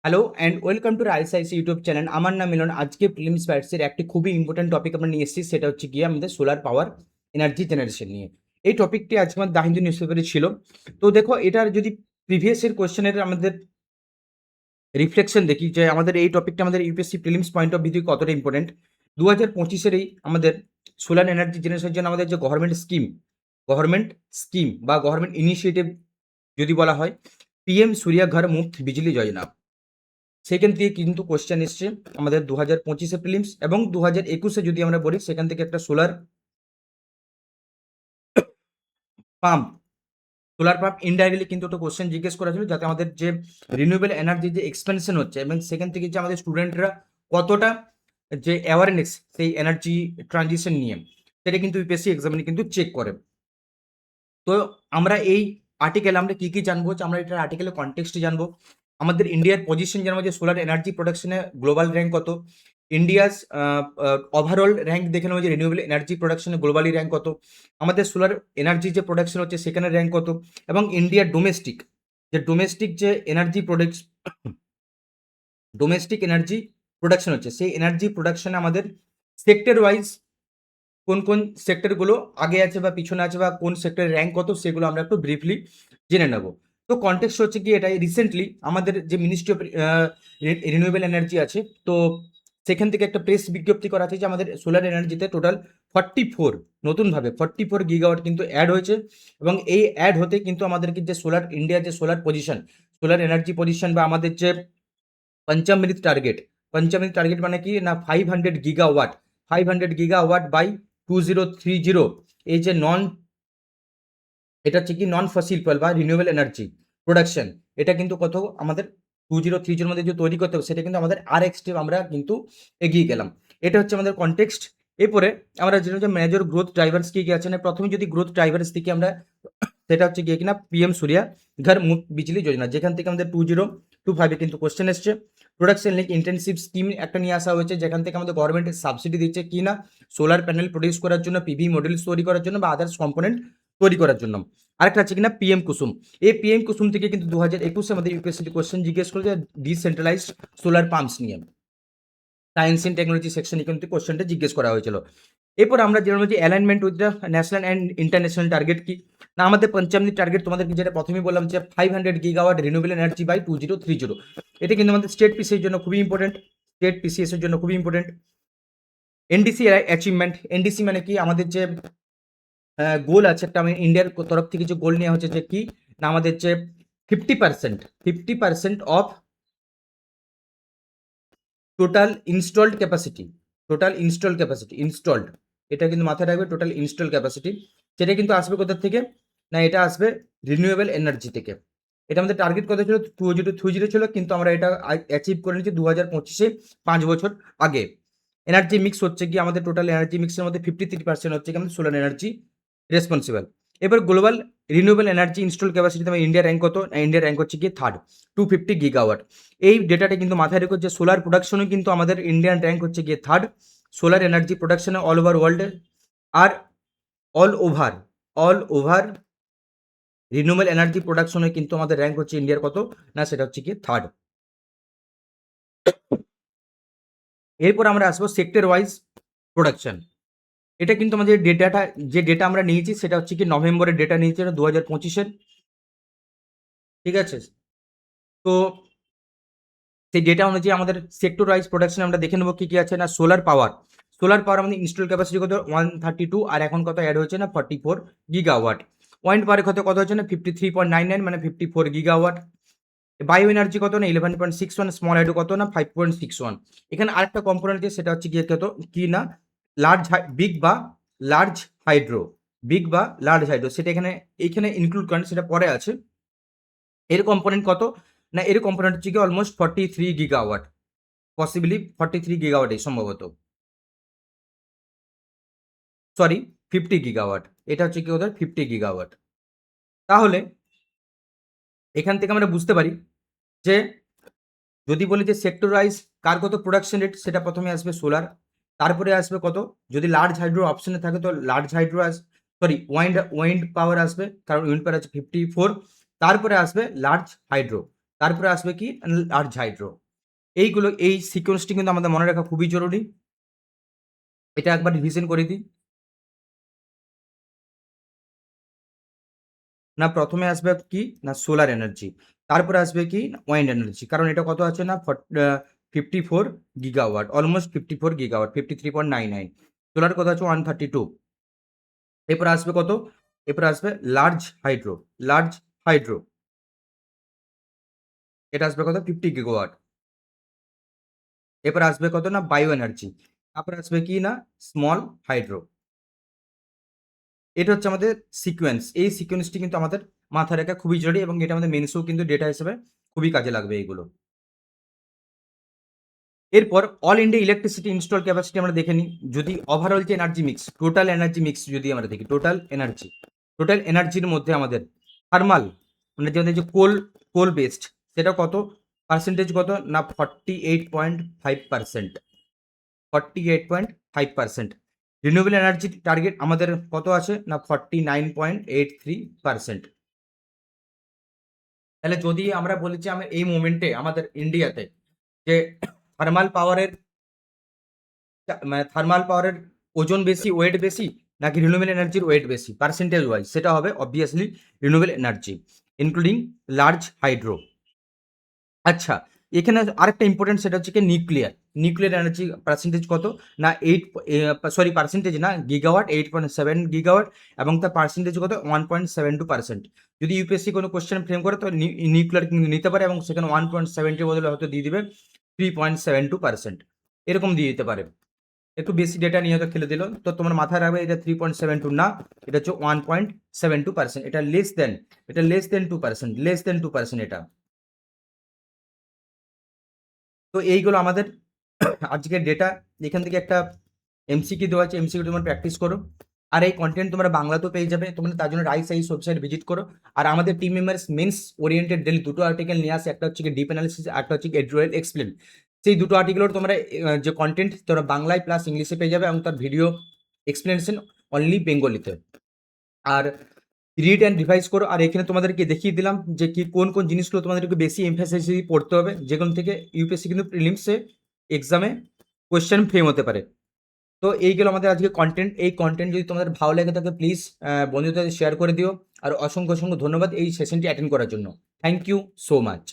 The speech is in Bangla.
হ্যালো অ্যান্ড ওয়েলকাম টু আইসআইসি ইউটিউব চ্যানেল। আমার নাম মিলন। আজকে প্রিলিমস ব্যাটসের একটি খুবই ইম্পর্টেন্ট টপিক আমরা নিয়ে এসেছি, সেটা হচ্ছে গিয়ে আমাদের সোলার পাওয়ার এনার্জি জেনারেশন নিয়ে। এই টপিকটি আজকে আমাদের দা হিন্দু নিউজ পেপারে ছিল। তো দেখো, এটার যদি প্রিভিয়াস এর কোয়েশ্চেনের আমাদের রিফ্লেকশন দেখি যে আমাদের এই টপিকটা আমাদের UPSC prelims point of view থেকে কতটা ইম্পর্টেন্ট। 2025-এর এই আমাদের সোলার এনার্জি জেনারেশনের জন্য আমাদের যে গভর্নমেন্ট স্কিম বা গভর্নমেন্ট ইনিশিয়েটিভ যদি বলা হয়, পিএম সূর্যা ঘর মুফত বিজলি যোজনা, সেখান থেকে কিন্তু কোশ্চেন এসছে আমাদের 2025-এ প্রিলিমস এবং 2021-এ যদি আমরা বলি, সেখান থেকে একটা পাম্প সোলার পাম্প ইনডাইরেক্টলি কিন্তু একটা কোশ্চেন জিজ্ঞেস করা ছিল, যাতে আমাদের যে রিনিউয়েবল এনার্জি যে এক্সপেনশন হচ্ছে এবং সেখান থেকে যে আমাদের স্টুডেন্টরা কতটা যে অ্যাওয়ারনেস সেই এনার্জি ট্রানজিশন নিয়ে, সেটা কিন্তু ইউপিএসসি এক্সামিনে কিন্তু চেক করে। তো আমরা এই আর্টিকেল আমরা কি জানবো, যে আমরা এটার আর্টিকেলের কনটেক্সট জানবো, আমাদের ইন্ডিয়ার পজিশন জানবো যে সোলার এনার্জি প্রোডাকশনে গ্লোবাল র্যাঙ্ক কত, ইন্ডিয়াস ওভারঅল র্যাঙ্ক দেখে নেবো যে রিনিউয়েবল এনার্জি প্রোডাকশনে গ্লোবালি র্যাঙ্ক কত, আমাদের সোলার এনার্জি যে প্রোডাকশন হচ্ছে সেখানে র্যাঙ্ক কত, এবং ইন্ডিয়ার ডোমেস্টিক যে energy product domestic energy production হচ্ছে, সেই এনার্জি প্রোডাকশনে আমাদের সেক্টর ওয়াইজ কোন কোন সেক্টরগুলো আগে আছে বা পিছনে আছে বা কোন সেক্টরের র্যাঙ্ক কত, সেগুলো আমরা একটু ব্রিফলি জেনে নেব। তো কনটেক্সট হচ্ছে কি এটাই, রিসেন্টলি আমাদের যে মিনিস্ট্রি অফ রিনিউয়েবল এনার্জি আছে, তো সেখান থেকে একটা প্রেস বিজ্ঞপ্তি করা আছে যে আমাদের সোলার এনার্জিতে টোটাল 44 গিগাওয়াট কিন্তু অ্যাড হয়েছে। এবং এই অ্যাড হতে কিন্তু আমাদেরকে যে ইন্ডিয়ার যে সোলার এনার্জি পজিশন বা আমাদের যে পঞ্চম টার্গেট মানে কি না, 500 বাই 2030, এই যে এটা হচ্ছে কি নন ফসিল ফুয়েল বা রিনিউয়েবল এনার্জি প্রোডাকশন, এটা কিন্তু কত আমাদের 2030-এর মধ্যে যে তৈরি করতে হবে, সেটা কিন্তু আমাদের আর এক স্টেপ আমরা কিন্তু এগিয়ে গেলাম। এটা হচ্ছে আমাদের কনটেক্সট। এরপরে আমরা জেনে যে মেজর গ্রোথ ড্রাইভার্স কি আছে না, প্রথমে যদি গ্রোথ ড্রাইভার্স দিকে আমরা, সেটা হচ্ছে গিয়ে কিনা পিএম সূর্যা ঘর মুফত বিজলি যোজনা, যেখান থেকে আমাদের 2025-এ কিন্তু কোশ্চেন এসছে। প্রোডাকশন লিঙ্ক ইন্টেনসিভ স্কিম একটা নিয়ে আসা হয়েছে, যেখান থেকে আমাদের গভর্নমেন্ট সাবসিডি দিচ্ছে কি না, সোলার প্যানেল প্রডিউস করার জন্য, পিভি মডেলস তৈরি করার জন্য বা আদার্স কম্পোনেন্ট তৈরি করার জন্য। আরেকটা আছে কিনা পিএম কুসুম। এই পিএম কুসুম থেকে কিন্তু 2021-এ আমাদের ইউপিএসসি কোশ্চেন জিজ্ঞেস করেছে ডিসেন্ট্রালাইজড সোলার পাম্পস নিয়ে, সায়েন্স এন্ড টেকনোলজি সেকশনে কিন্তু কোশ্চেনটা জিজ্ঞেস করা হয়েছিল। এরপর আমরা জেনে যে alignment with the national and international target কি না, আমাদের পঞ্চামদিন টার্গেট তোমাদেরকে যেটা প্রথমেই বললাম যে 500 গিগাওয়াট রিনিউয়েবল এনার্জি বাই 2030, এটা কিন্তু আমাদের স্টেট পিসিএস জন্য খুবই ইম্পর্টেন্ট। এনডিসি অ্যাচিভমেন্ট, এনডিসি মানে কি, আমাদের যে গোল আছে একটা, আমি ইন্ডিয়ার তরফ থেকে যে গোল নেওয়া হচ্ছে যে কি না, আমাদের যে 50% অফ টোটাল ইনস্টলড, এটা কিন্তু মাথায় রাখবে, টোটাল ইনস্টল ক্যাপাসিটি, সেটা কিন্তু আসবে কোথা থেকে না, এটা আসবে রিনিউয়েবল এনার্জি থেকে। এটা আমাদের টার্গেট কত ছিল, 2030 ছিল, কিন্তু আমরা এটা অ্যাচিভ করে নিচ্ছি 2025-এ, 5 বছর আগে। এনার্জি মিক্স হচ্ছে কি, আমাদের টোটাল এনার্জি মিক্সের মধ্যে 53% হচ্ছে কি আমাদের সোলার এনার্জি রেসপন্সিবল। এবার গ্লোবাল রিনিউয়েবল এনার্জি ইনস্টল ক্যাপাসিটিতে আমার ইন্ডিয়া র্যাঙ্ক কত, ইন্ডিয়া র্যাঙ্ক হচ্ছে কি থার্ড, 250 গিগাওয়াট। এই ডেটাটা কিন্তু মাথায় রেখো যে সোলার প্রোডাকশনও কিন্তু আমাদের ইন্ডিয়ান র্যাঙ্ক হচ্ছে গিয়ে থার্ড, সোলার এনার্জি প্রোডাকশনে অল ওভার ওয়ার্ল্ডে, আর all over all over renewable energy প্রোডাকশনে কিন্তু আমাদের র্যাঙ্ক হচ্ছে ইন্ডিয়ার কত না, সেটা হচ্ছে গিয়ে থার্ড। এরপর আমরা আসবো সেক্টর ওয়াইজ প্রোডাকশন। এটা কিন্তু আমাদের যে ডেটা আমরা নিয়েছি, সেটা হচ্ছে কি নভেম্বরের ডেটা নিয়েছি 2025-এর, ঠিক আছে। তো সেই ডেটা অনুযায়ী আমাদের সেক্টর ওয়াইজ প্রোডাকশন আমরা দেখে নেবো কি আছে না, সোলার পাওয়ার আমাদের ইনস্টল ক্যাপাসিটি কত 132, আর এখন কত অ্যাড হয়েছে না 44 গিগাওয়াট। পয়েন্ট পার কত হচ্ছে না 53.99, মানে 54 গিগাওয়াট। বায়ো এনার্জি কত না 11.61, স্মল হাইড্রো কত না 5.61। এখানে আরেকটা কম্পোনেন্ট আছে, সেটা হচ্ছে গিয়ে কত কি না, লার্জ হাইড্রো বিগ বা লার্জ হাইড্রো, সেটা এখানে ইনক্লুড করেন, সেটা পরে আছে। এর কম্পোনেন্ট কত না, এর কম্পোনেন্ট হচ্ছে কি অলমোস্ট 43 গিগাওয়াট, পসিবলি 43 গিগাওয়াটই সম্ভবত, সরি 50 গিগাওয়াট, এটা হচ্ছে কি ওদের 50 গিগাওয়াট। তাহলে এখান থেকে আমরা বুঝতে পারি যে, যদি বলি যে সেক্টর ওয়াইজ কার কত প্রোডাকশন রেট, সেটা প্রথমে আসবে সোলার, তারপরে আসবে কত, যদি লার্জ হাইড্রো অপশনে থাকে তো লার্জ হাইড্রো ওয়াইন্ড পাওয়ার আসবে, কারণ উইন্ড পাওয়ার আছে 54, তারপরে আসবে লার্জ হাইড্রো, তারপরে আসবে কি লার্জ হাইড্রো। এইগুলো এই সিকোয়েন্সটি কিন্তু আমাদের মনে রাখা খুবই জরুরি। এটা একবার রিভিশন করে দিই। না প্রথমে আসবে কি না সোলার এনার্জি, তারপরে আসবে কি ওয়াইন্ড এনার্জি, কারণ এটা কত আছে না 54 গিগাওয়াট, অলমোস্ট 54 গিগাওয়াট, 53.99। সোলার কত আছে 132। এরপরে আসবে কত, এরপরে আসবে লার্জ হাইড্রো, লার্জ হাইড্রো এটা আসবে কত 50 গিগাওয়াট। এরপরে আসবে কত না বায়ো এনার্জি, তারপরে আসবে কি না স্মল হাইড্রো। এটা হচ্ছে আমাদের সিকোয়েন্স। এই সিকোয়েন্সটি কিন্তু আমাদের মাথায় রাখা খুবই জরুরি এবং এটা আমাদের মেন্সেও কিন্তু ডেটা হিসেবে খুবই কাজে লাগবে এইগুলো। এরপর all India electricity install capacity আমরা দেখে নিই। যদি ওভারঅল যে energy mix, total energy mix যদি আমরা দেখি, টোটাল এনার্জির মধ্যে আমাদের থার্মাল মানে যে কোল বেসড সেটা কত পার্সেন্টেজ, কত না 48.5%, 48.5%। রিনিউয়েবল এনার্জি টার্গেট আমাদের কত আছে না 49.83%। তাহলে যদি আমরা বলি যে আমরা এই মোমেন্টে আমাদের ইন্ডিয়াতে যে থার্মাল পাওয়ারের থার্মাল পাওয়ারের ওজন বেশি, ওয়েট বেশি, নাকি রিনিউয়েবল এনার্জির ওয়েট বেশি পার্সেন্টেজ ওয়াইজ, সেটা হবে obviously renewable energy including large hydro. আচ্ছা, এখানে আরেকটা ইম্পর্টেন্ট সেটা হচ্ছে কি নিউক্লিয়ার এনার্জি পার্সেন্টেজ কত না পার্সেন্টেজ না গিগাওয়াট, 8.7 গিগাওয়াট, এবং তার পার্সেন্টেজ কত 1.72%। যদি ইউপিএসসি কোনো কোশ্চেন ফ্রেম করে তো নিউক্লিয়ার কিন্তু নিতে পারে এবং সেখানে 1.70 বদলে হয়তো দিয়ে দিবে 3.72%, এরকম দিয়ে দিতে পারে। একটু বেশি ডেটা নিয়ে হয়তো খেলে দিল, তো তোমার মাথায় রাখবে এটা 3.72 না, এটা হচ্ছে 1.72%। এটা লেস দেন 2%, এটা। তো এইগুলো আমাদের আজকের ডেটা। এখান থেকে একটা এমসিকিউ দেওয়া আছে, এমসিকিউ তোমরা প্র্যাকটিস করো। আর এই কন্টেন্ট তোমরা বাংলাতেও পেয়ে যাবে, তোমরা তার জন্য রাইস আইস ওয়েবসাইট ভিজিট করো। আর আমাদের team members mains oriented daily দুটো আর্টিকেল নিয়ে আসে, একটা হচ্ছে কি ডিপ অ্যানালিসিস, একটা হচ্ছে এডুয়েল এক্সপ্লেন। সেই দুটো আর্টিকেলের তোমরা যে কন্টেন্ট তোমরা বাংলায় প্লাস ইংলিশে পেয়ে যাবে এবং তার ভিডিও এক্সপ্লেনেশন অনলি বেঙ্গলিতে। আর রিড অ্যান্ড রিভাইজ করো। আর এখানে তোমাদেরকে দেখিয়ে দিলাম যে কি কোন কোন জিনিসগুলো তোমাদেরকে বেশি এমফাসাইজ পড়তে হবে, যেগুলো থেকে ইউপিএসসি কিন্তু প্রিলিমসে এক্সামে কোয়েশ্চেন ফ্রেম হতে পারে। তো এইগুলো আমাদের আজকে কন্টেন্ট। এই কন্টেন্ট যদি তোমাদের ভালো লাগে থাকে প্লিজ বন্ধুদের শেয়ার করে দিও। আর অসংখ্য অসংখ্য ধন্যবাদ এই সেশনটি অ্যাটেন্ড করার জন্য। Thank you so much.